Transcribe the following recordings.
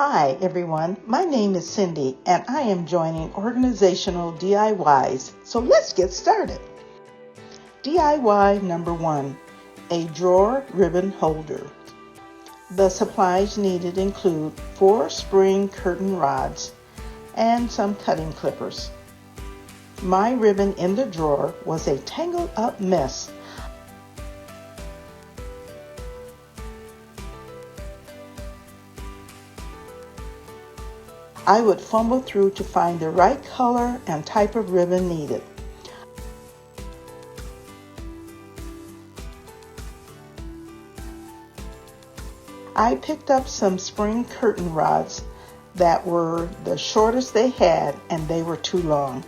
Hi everyone, my name is Cindy and I am joining Organizational DIYs, so let's get started. DIY number 1, a drawer ribbon holder. The supplies needed include 4 spring curtain rods and some cutting clippers. My ribbon in the drawer was a tangled up mess. I would fumble through to find the right color and type of ribbon needed. I picked up some spring curtain rods that were the shortest they had, and they were too long.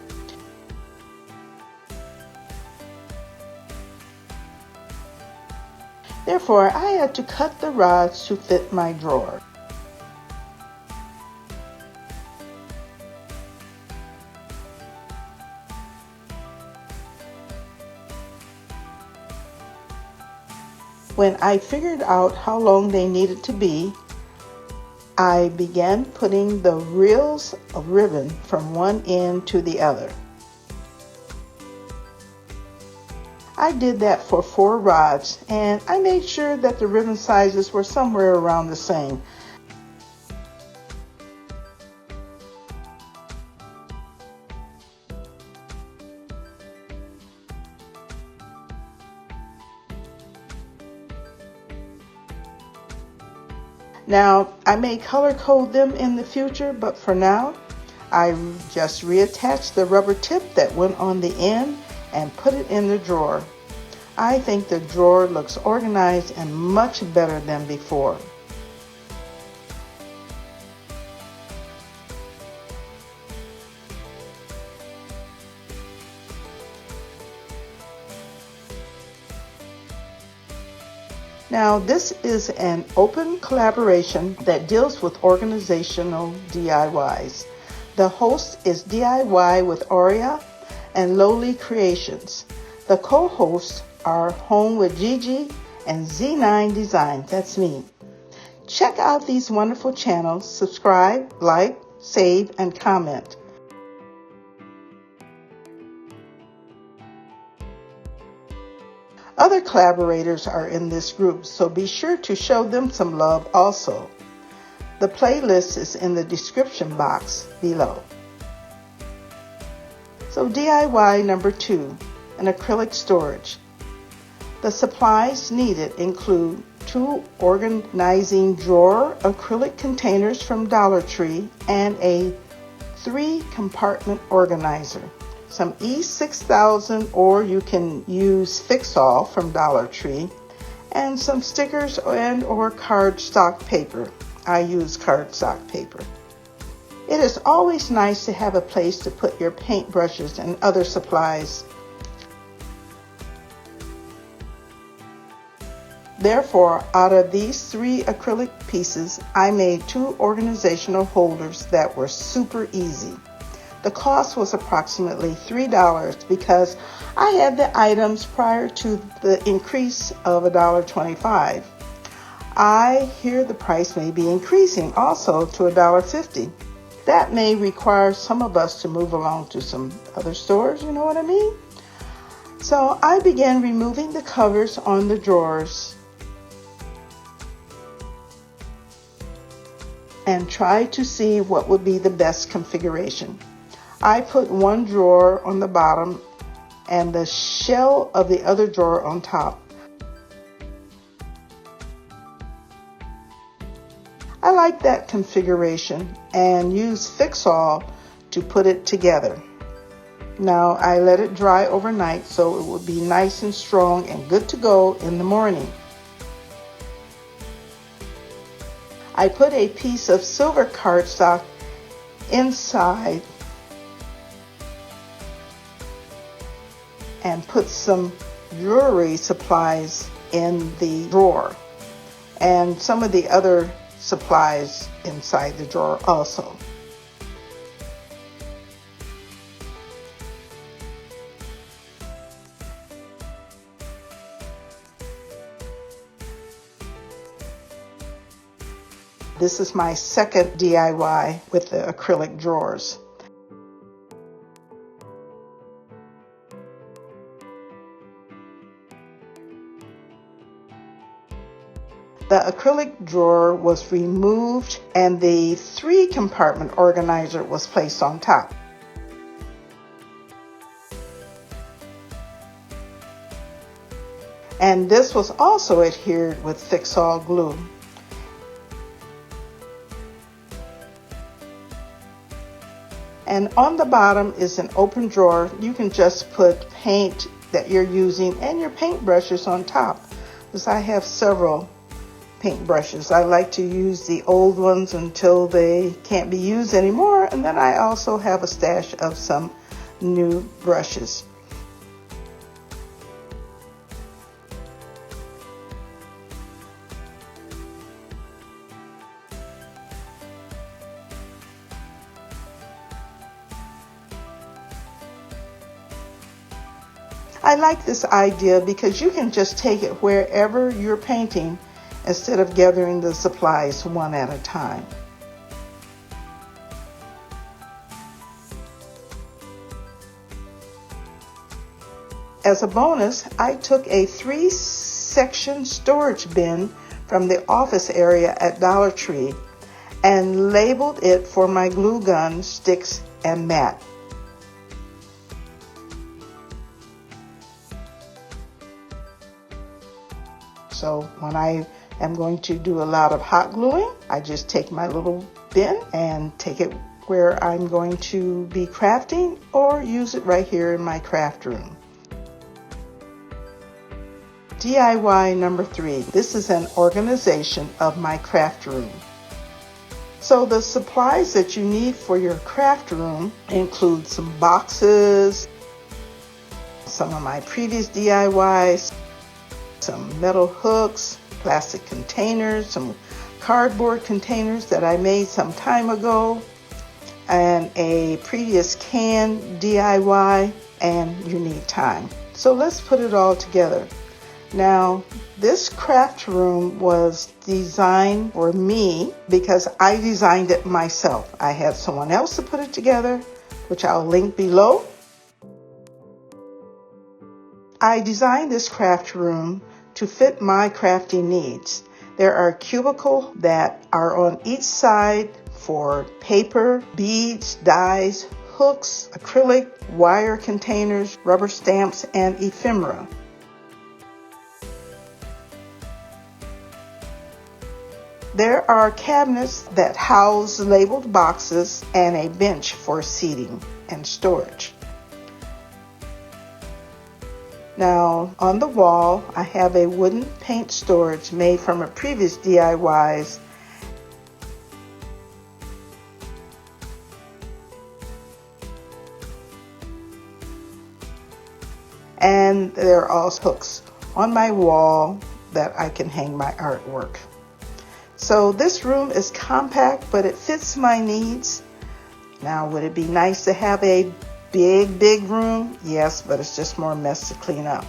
Therefore, I had to cut the rods to fit my drawer. When I figured out how long they needed to be, I began putting the reels of ribbon from one end to the other. I did that for 4 rods, and I made sure that the ribbon sizes were somewhere around the same. Now, I may color code them in the future, but for now, I just reattached the rubber tip that went on the end and put it in the drawer. I think the drawer looks organized and much better than before. Now, this is an open collaboration that deals with organizational DIYs. The host is DIY with Aurea and Lowly Creations. The co-hosts are Home with Gigi and Z9 Design. That's me. Check out these wonderful channels. Subscribe, like, save, and comment. Other collaborators are in this group, so be sure to show them some love also. The playlist is in the description box below. So DIY number 2, an acrylic storage. The supplies needed include 2 organizing drawer acrylic containers from Dollar Tree and a 3 compartment organizer. Some E6000, or you can use Fix-All from Dollar Tree, and some stickers and or cardstock paper. I use cardstock paper. It is always nice to have a place to put your paintbrushes and other supplies. Therefore, out of these 3 acrylic pieces, I made 2 organizational holders that were super easy. The cost was approximately $3 because I had the items prior to the increase of $1.25. I hear the price may be increasing also to $1.50. That may require some of us to move along to some other stores, you know what I mean? So I began removing the covers on the drawers and tried to see what would be the best configuration. I put one drawer on the bottom and the shell of the other drawer on top. I like that configuration and use Fix-All to put it together. Now I let it dry overnight so it would be nice and strong and good to go in the morning. I put a piece of silver cardstock inside and put some jewelry supplies in the drawer and some of the other supplies inside the drawer also. This is my second DIY with the acrylic drawers. The acrylic drawer was removed and the 3-compartment organizer was placed on top. And this was also adhered with Fix-All glue. And on the bottom is an open drawer. You can just put paint that you're using and your paint brushes on top, because I have several paint brushes. I like to use the old ones until they can't be used anymore, and then I also have a stash of some new brushes. I like this idea because you can just take it wherever you're painting instead of gathering the supplies one at a time. As a bonus, I took a 3-section storage bin from the office area at Dollar Tree and labeled it for my glue gun, sticks, and mat. So when I am going to do a lot of hot gluing, I just take my little bin and take it where I'm going to be crafting, or use it right here in my craft room. DIY number 3. This is an organization of my craft room. So the supplies that you need for your craft room include some boxes, some of my previous DIYs, some metal hooks, plastic containers, some cardboard containers that I made some time ago, and a previous can DIY, and you need time. So let's put it all together. Now, this craft room was designed for me because I designed it myself. I had someone else to put it together, which I'll link below. I designed this craft room to fit my crafting needs. There are cubicles that are on each side for paper, beads, dies, hooks, acrylic, wire containers, rubber stamps, and ephemera. There are cabinets that house labeled boxes and a bench for seating and storage. Now, on the wall, I have a wooden paint storage made from a previous DIYs. And there are also hooks on my wall that I can hang my artwork. So this room is compact, but it fits my needs. Now, would it be nice to have a big room? Yes, but it's just more mess to clean up.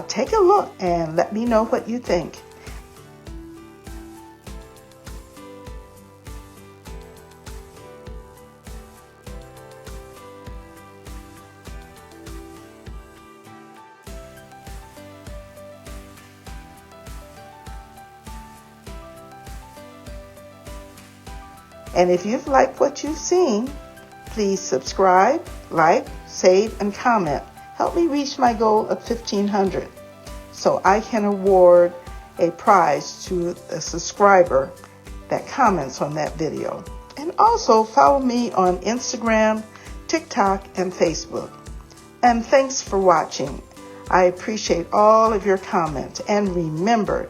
Take a look and let me know what you think. And if you've liked what you've seen, please subscribe, like, save, and comment. Help me reach my goal of 1,500 so I can award a prize to a subscriber that comments on that video. And also follow me on Instagram, TikTok, and Facebook. And thanks for watching. I appreciate all of your comments. And remember,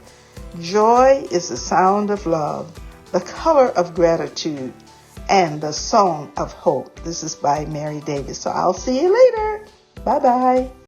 joy is the sound of love, the color of gratitude, and the song of hope. This is by Mary Davis. So I'll see you later. Bye-bye.